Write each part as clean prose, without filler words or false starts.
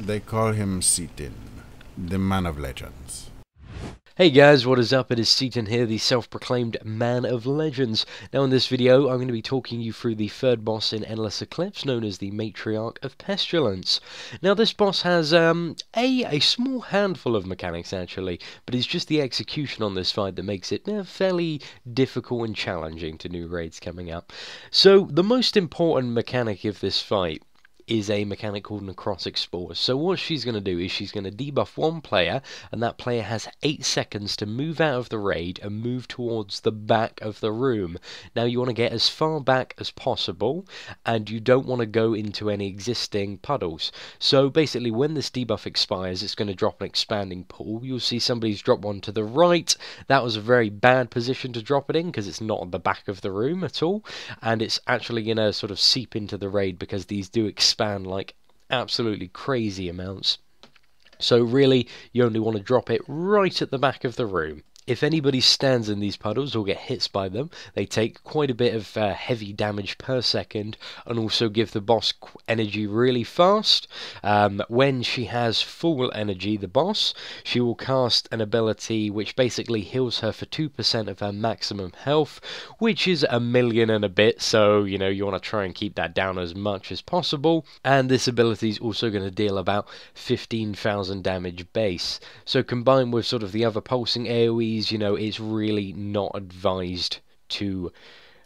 They call him Seatin, the man of legends. Hey guys, what is up? It is Seatin here, the self-proclaimed man of legends. Now in this video, I'm going to be talking you through the third boss in Endless Eclipse, known as the Matriarch of Pestilence. Now this boss has a small handful of mechanics actually, but it's just the execution on this fight that makes it fairly difficult and challenging to new raids coming up. So the most important mechanic of this fight is a mechanic called Necrotic Spores. So what she's going to do is she's going to debuff one player, and that player has 8 seconds to move out of the raid and move towards the back of the room. Now you want to get as far back as possible, and you don't want to go into any existing puddles. So basically when this debuff expires, it's going to drop an expanding pool. You'll see somebody's dropped one to the right. That was a very bad position to drop it in because it's not at the back of the room at all, and it's actually going to sort of seep into the raid because these do expand like absolutely crazy amounts. So really you only want to drop it right at the back of the room. If anybody stands in these puddles or get hits by them, they take quite a bit of heavy damage per second, and also give the boss energy really fast. When she has full energy, the boss, she will cast an ability which basically heals her for 2% of her maximum health, which is 1,000,000 and a bit, so you know you want to try and keep that down as much as possible. And this ability is also going to deal about 15,000 damage base. So combined with sort of the other pulsing AoE, you know, it's really not advised to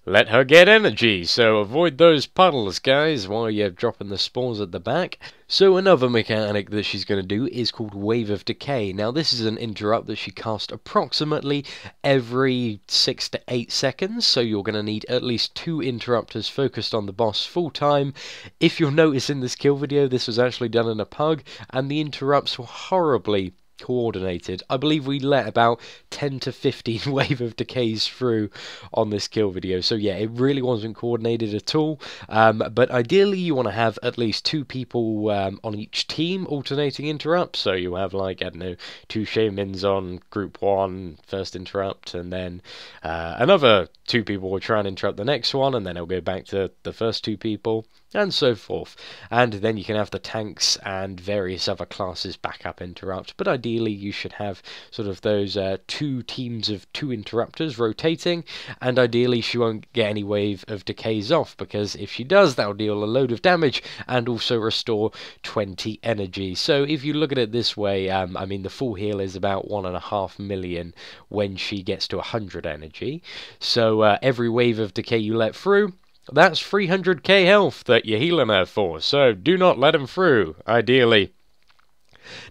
let her get energy, so avoid those puddles, guys, while you're dropping the spores at the back. So another mechanic that she's going to do is called Wave of Decay. Now this is an interrupt that she casts approximately every 6 to 8 seconds, so you're going to need at least 2 interrupters focused on the boss full time. If you'll notice in this kill video, this was actually done in a pug, and the interrupts were horribly coordinated. I believe we let about 10 to 15 Wave of Decays through on this kill video, so yeah, it really wasn't coordinated at all. But ideally you want to have at least 2 people on each team alternating interrupts, so you have, like, I don't know, 2 shamans on group 1 first interrupt, and then another 2 people will try and interrupt the next one, and then it'll go back to the first 2 people, and so forth. And then you can have the tanks and various other classes backup interrupt, but ideally you should have sort of those 2 teams of 2 interrupters rotating, and ideally she won't get any Wave of Decays off, because if she does, that'll deal a load of damage and also restore 20 energy. So if you look at it this way, I mean the full heal is about 1.5 million when she gets to 100 energy, so every Wave of Decay you let through, that's 300k health that you're healing her for, so do not let him through, ideally.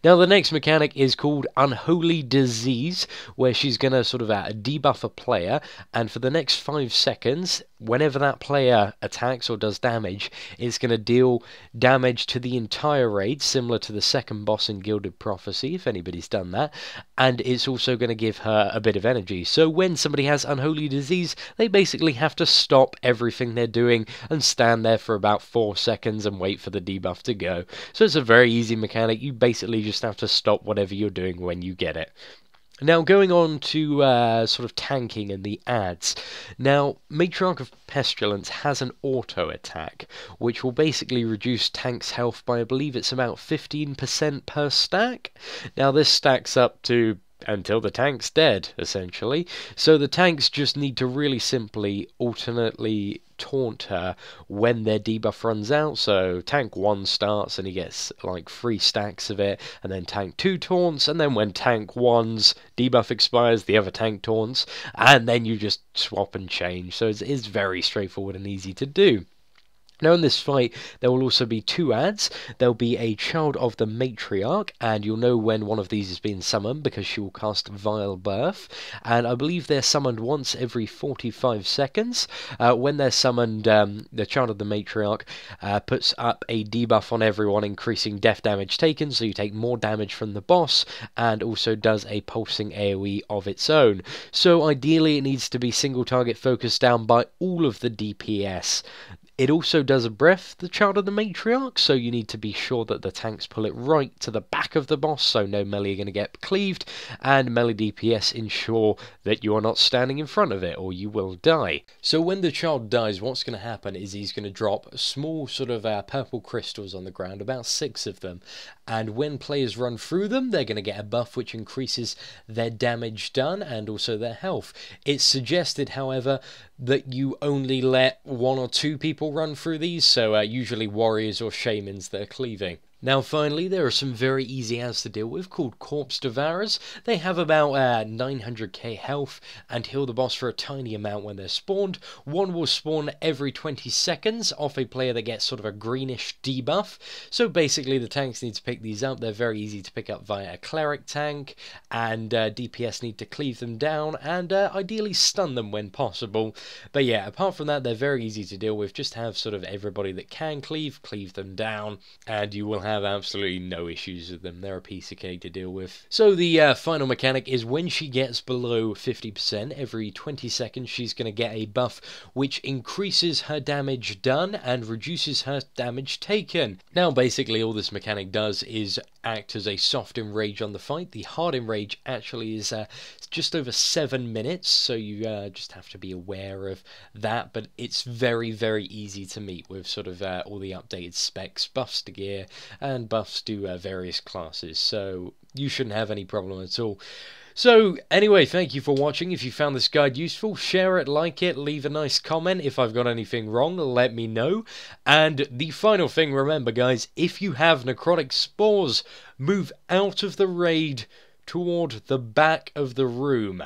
Now the next mechanic is called Unholy Disease, where she's going to sort of debuff a player, and for the next 5 seconds, whenever that player attacks or does damage, it's going to deal damage to the entire raid, similar to the second boss in Gilded Prophecy, if anybody's done that, and it's also going to give her a bit of energy. So when somebody has Unholy Disease, they basically have to stop everything they're doing and stand there for about 4 seconds and wait for the debuff to go. So it's a very easy mechanic. You basically just have to stop whatever you're doing when you get it. Now going on to sort of tanking and the adds. Now Matriarch of Pestilence has an auto attack which will basically reduce tank's health by, I believe it's about 15% per stack. Now this stacks up to until the tank's dead, essentially. So the tanks just need to really simply alternately taunt her when their debuff runs out. So tank 1 starts and he gets like 3 stacks of it, and then tank 2 taunts, and then when tank 1's debuff expires, the other tank taunts, and then you just swap and change. So it's very straightforward and easy to do. Now in this fight there will also be 2 adds. There'll be a Child of the Matriarch, and you'll know when one of these is being summoned because she will cast Vile Birth, and I believe they're summoned once every 45 seconds. When they're summoned, the Child of the Matriarch puts up a debuff on everyone, increasing death damage taken, so you take more damage from the boss, and also does a pulsing AoE of its own. So ideally it needs to be single target focused down by all of the DPS. It also does a breath, the Child of the Matriarch, so you need to be sure that the tanks pull it right to the back of the boss, so no melee are going to get cleaved, and melee DPS ensure that you are not standing in front of it, or you will die. So when the child dies, what's going to happen is he's going to drop small sort of purple crystals on the ground, about 6 of them, and when players run through them, they're going to get a buff which increases their damage done and also their health. It's suggested, however, that you only let 1 or 2 people run through these, so usually warriors or shamans that are cleaving. Now finally, there are some very easy ads to deal with called Corpse Devourers. They have about 900k health and heal the boss for a tiny amount when they're spawned. One will spawn every 20 seconds off a player that gets sort of a greenish debuff. So basically the tanks need to pick these up. They're very easy to pick up via a cleric tank, and DPS need to cleave them down and ideally stun them when possible. But yeah, apart from that, they're very easy to deal with. Just have sort of everybody that can cleave them down, and you will have absolutely no issues with them. They're a piece of cake to deal with. So the final mechanic is when she gets below 50%, every 20 seconds she's going to get a buff which increases her damage done and reduces her damage taken. Now basically all this mechanic does is act as a soft enrage on the fight. The hard enrage actually is just over 7 minutes, so you just have to be aware of that, but it's very, very easy to meet with sort of all the updated specs, buffs to gear, and buffs to various classes, so you shouldn't have any problem at all. So anyway, thank you for watching. If you found this guide useful, share it, like it, leave a nice comment. If I've got anything wrong, let me know. And the final thing, remember guys, if you have necrotic spores, move out of the raid toward the back of the room.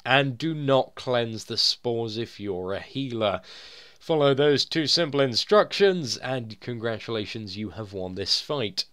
And do not cleanse the spores if you're a healer. Follow those 2 simple instructions, and congratulations, you have won this fight.